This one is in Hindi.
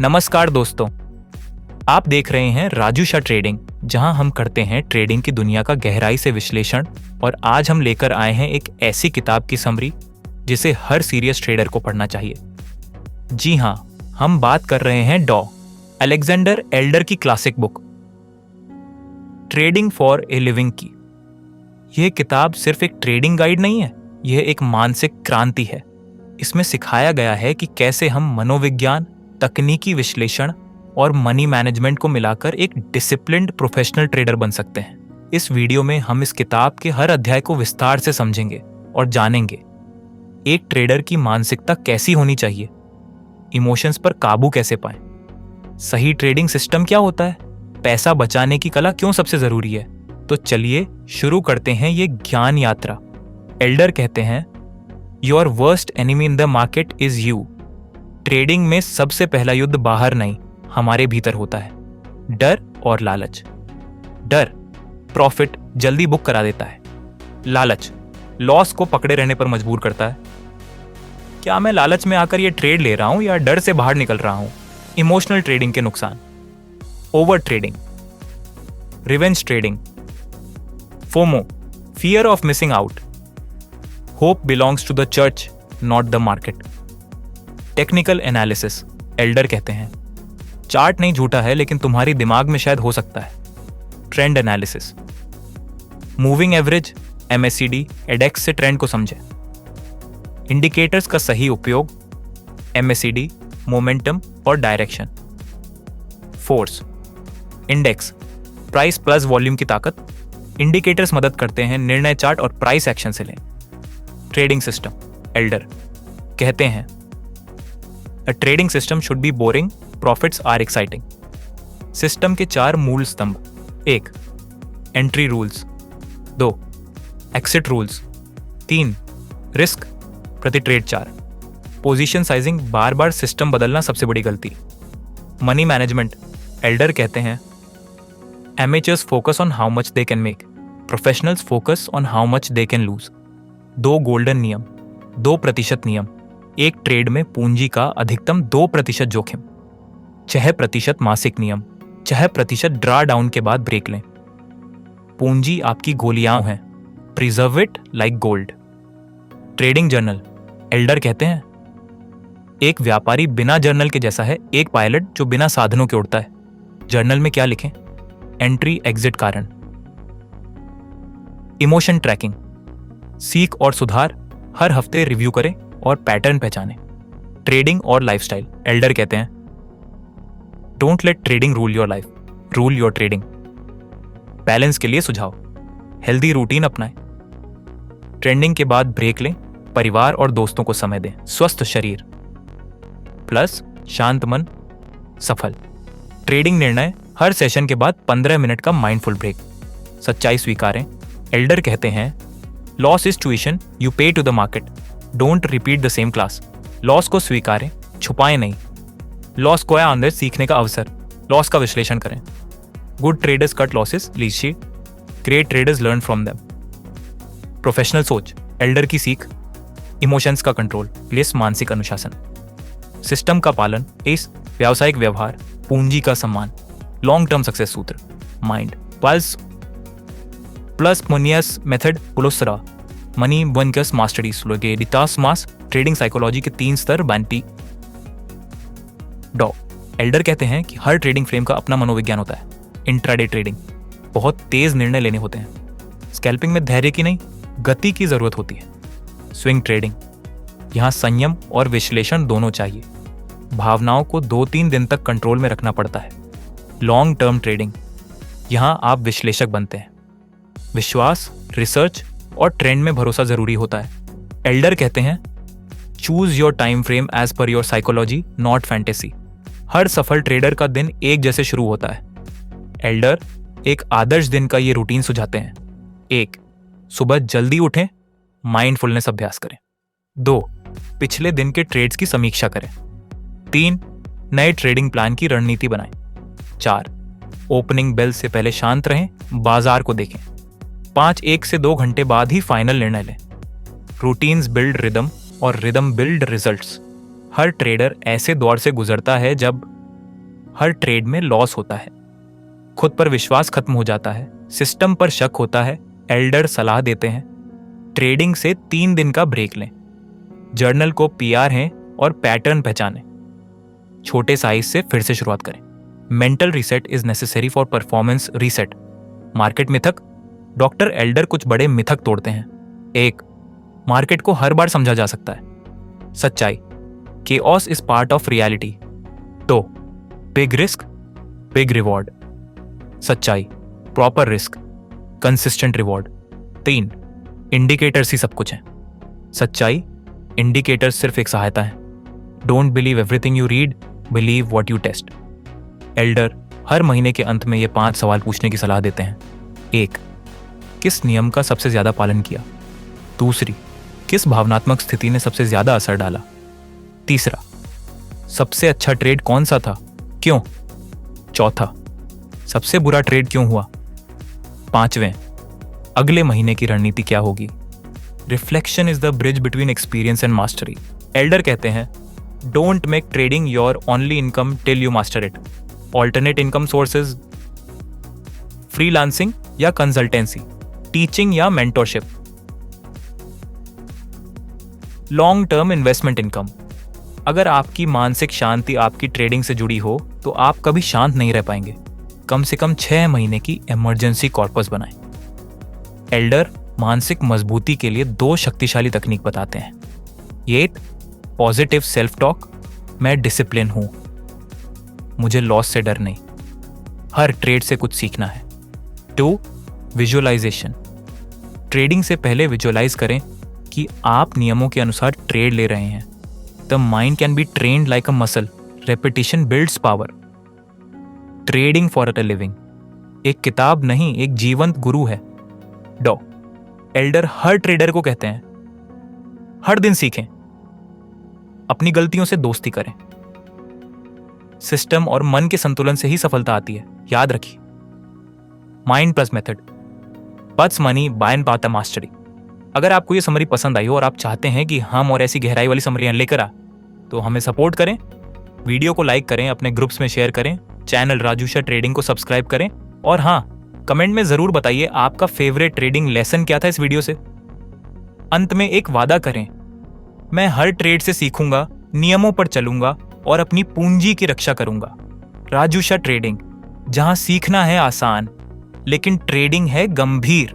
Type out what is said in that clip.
नमस्कार दोस्तों, आप देख रहे हैं राजू शाह ट्रेडिंग, जहां हम करते हैं ट्रेडिंग की दुनिया का गहराई से विश्लेषण। और आज हम लेकर आए हैं एक ऐसी किताब की समरी जिसे हर सीरियस ट्रेडर को पढ़ना चाहिए। जी हां, हम बात कर रहे हैं डॉ अलेक्जेंडर एल्डर की classic book trading for a living की। यह किताब सिर्फ एक ट्रेडिंग गाइड नहीं है, यह एक मानसिक क्रांति है। इसमें सिखाया गया है कि कैसे हम मनोविज्ञान, तकनीकी विश्लेषण और मनी मैनेजमेंट को मिलाकर एक डिसिप्लिन्ड प्रोफेशनल ट्रेडर बन सकते हैं। इस वीडियो में हम इस किताब के हर अध्याय को विस्तार से समझेंगे और जानेंगे एक ट्रेडर की मानसिकता कैसी होनी चाहिए, इमोशंस पर काबू कैसे पाएं, सही ट्रेडिंग सिस्टम क्या होता है, पैसा बचाने की कला क्यों सबसे जरूरी है। तो चलिए शुरू करते हैं ये ज्ञान यात्रा। एल्डर कहते हैं, your worst enemy in the market is you. Trading में सबसे पहला युद्ध बाहर नहीं, हमारे भीतर होता है, डर और लालच। डर प्रॉफिट जल्दी बुक करा देता है, लालच लॉस को पकड़े रहने पर मजबूर करता है। क्या मैं लालच में आकर ये ट्रेड ले रहा हूं या डर से बाहर निकल रहा हूं? इमोशनल ट्रेडिंग के नुकसान, over trading, revenge trading, FOMO fear of missing out, hope belongs to the church not the market. Technical analysis, Elder कहते हैं, चार्ट नहीं झूठा है लेकिन तुम्हारी दिमाग में शायद हो सकता है। Trend analysis, moving average, MACD, एडेक्स से ट्रेंड को समझें। इंडिकेटर्स का सही उपयोग, MACD, मोमेंटम और direction. Force, index, price plus volume की ताकत। इंडिकेटर्स मदद करते हैं निर्णय चार्ट और प्राइस एक्शन से लें। ट्रेडिंग सिस्टम, एल्डर कहते हैं, A trading system should be boring, profits are exciting. System के 4 मूल स्तंभ: 1. Entry rules, 2. Exit rules, 3. Risk प्रति ट्रेड 4. पोजीशन साइजिंग, बार बार सिस्टम बदलना सबसे बड़ी गलती। मनी मैनेजमेंट, एल्डर कहते हैं, amateurs focus on how much they can make, professionals focus on how much they can lose. 2 golden नियम, 2% नियम, एक ट्रेड में पूंजी का अधिकतम 2% जोखिम। 6% मासिक नियम, 6% ड्रा डाउन के बाद ब्रेक लें। पूंजी आपकी गोलियां हैं, preserve it like gold. Trading journal, Elder कहते हैं, एक व्यापारी बिना जर्नल के जैसा है एक पायलट जो बिना साधनों के उड़ता है। जर्नल में क्या लिखें? एंट्री, एग्जिट, कारण। इमोशन ट्रैकिंग, सीख और सुधार, हर हफ्ते रिव्यू करें और पैटर्न पहचानें। ट्रेडिंग और लाइफस्टाइल, एल्डर कहते हैं, don't let trading rule your life, rule your trading. Balance के लिए सुझाव, हेल्दी रूटीन अपनाएं, ट्रेंडिंग के बाद ब्रेक लें, परिवार और दोस्तों को समय दें। स्वस्थ शरीर प्लस शांत मन सफल। ट्रेडिंग निर्णय, हर सेशन के बाद 15 मिनट का माइंडफुल ब्रेक। सच्चाई स्वीकारें, एल्डर कहते हैं, loss is tuition you pay to the market, don't repeat the same class. Loss को स्वीकारें, छुपाएं नहीं। लॉस को अंदर सीखने का अवसर, लॉस का विश्लेषण करें। Good traders cut losses, lease sheet, great traders learn from them. Professional सोच, एल्डर की सीख, इमोशंस का कंट्रोल, प्लस मानसिक अनुशासन। सिस्टम का पालन, इस व्यावसायिक व्यवहार, पूंजी का सम्मान, लॉन्ग टर्म सक्सेस सूत्र। माइंड पल्स प्लस मोनियस मेथड पुलोसरा, मनी वनकस मास्टरी स्लोगे डिटास मास। ट्रेडिंग साइकोलॉजी के 3 स्तर बांटी। डॉ एल्डर कहते हैं कि हर ट्रेडिंग फ्रेम का अपना मनोविज्ञान होता है। इंट्राडे ट्रेडिंग, बहुत तेज निर्णय लेने होते हैं। स्कैल्पिंग में धैर्य की नहीं, गति की जरूरत होती है। स्विंग ट्रेडिंग, यहां संयम और विश्लेषण दोनों चाहिए। भावनाओं को 2-3 दिन तक कंट्रोल में रखना पड़ता है। लॉन्ग टर्म ट्रेडिंग, यहां आप विश्लेषक बनते हैं। विश्वास, रिसर्च और ट्रेंड में भरोसा जरूरी होता है। एल्डर कहते हैं, choose your time frame as per your psychology not fantasy. हर सफल ट्रेडर का दिन एक जैसे शुरू होता है। एल्डर एक आदर्श दिन का ये रूटीन सुझाते हैं। 1. सुबह जल्दी उठें, माइंडफुलनेस अभ्यास करें। 2. पिछले दिन के ट्रेड्स की समीक्षा करें। 3. नए ट्रेडिंग प्लान की रणनीति बनाएं। 4. ओपनिंग बेल से पहले शांत रहें, बाजार को देखें। 5. 1 से 2 घंटे बाद ही फाइनल निर्णय लें। रूटीन्स बिल्ड रिदम और रिदम बिल्ड रिजल्ट्स। हर ट्रेडर ऐसे दौर से गुजरता है जब हर ट्रेड में लॉस होता है, खुद पर विश्वास खत्म हो जाता है, सिस्टम पर शक होता है। एल्डर सलाह देते हैं ट्रेडिंग से 3 दिन का ब्रेक लें, जर्नल को पीआर हैं और पैटर्न पहचानें, छोटे साइज से फिर से शुरुआत करें। Mental reset is necessary for performance reset. Market मिथक, डॉक्टर एल्डर कुछ बड़े मिथक तोड़ते हैं। 1. मार्केट को हर बार समझा जा सकता है। सच्चाई, chaos is part of reality. 2. Big risk big reward. सच्चाई, proper risk consistent reward. 3. Indicators ही सब कुछ हैं। सच्चाई, इंडिकेटर्स सिर्फ एक सहायता है। Don't believe everything you read, believe what you test. Elder हर महीने के अंत में ये 5 सवाल पूछने की सलाह देते हैं। 1. किस नियम का सबसे ज्यादा पालन किया? 2. किस भावनात्मक स्थिति ने सबसे ज्यादा असर डाला? 3. सबसे अच्छा ट्रेड कौन सा था, क्यों? 4. सबसे बुरा ट्रेड क्यों हुआ? 5. अगले महीने की रणनीति क्या होगी? Reflection is the bridge between experience and mastery. Elder कहते हैं don't make trading your only income till you master it. Alternate income sources, freelancing या कंसल्टेंसी, टीचिंग या mentorship. Long term investment income. अगर आपकी मानसिक शांति आपकी ट्रेडिंग से जुड़ी हो तो आप कभी शांत नहीं रह पाएंगे। कम से कम 6 महीने की इमरजेंसी कॉर्पस बनाएं। एल्डर मानसिक मजबूती के लिए 2 शक्तिशाली तकनीक बताते हैं। 1. पॉजिटिव सेल्फ टॉक, मैं डिसिप्लिन हूं, मुझे लॉस से डर नहीं, हर ट्रेड से कुछ सीखना है। 2. विजुअलाइजेशन, ट्रेडिंग से पहले विजुअलाइज करें कि आप नियमों के अनुसार ट्रेड ले रहे हैं। The mind can be trained like a muscle, repetition builds power. Trading for a living एक किताब नहीं, एक जीवंत गुरु है। डॉ एल्डर हर ट्रेडर को कहते हैं हर दिन सीखें, अपनी गलतियों से दोस्ती करें। सिस्टम और मन के संतुलन से ही सफलता आती है, याद रखिए। Mind plus method, puts money by and path mastery. अगर आपको ये समरी पसंद आई हो और आप चाहते हैं कि हम और ऐसी गहराई वाली समरियां लेकर आ, तो हमें सपोर्ट करें, वीडियो को लाइक करें, अपने ग्रुप्स में शेयर करें, चैनल राजूशा ट्रेडिंग को सब्सक्राइब करें और हाँ, कमेंट में जरूर बताइए आपका फेवरेट ट्रेडिंग लेसन क्या था इस वीडियो से। अंत में एक वादा करें, मैं हर ट्रेड से सीखूंगा, नियमों पर चलूंगा और अपनी पूंजी की रक्षा करूंगा। राजूशा ट्रेडिंग, जहां सीखना है आसान लेकिन ट्रेडिंग है गंभीर।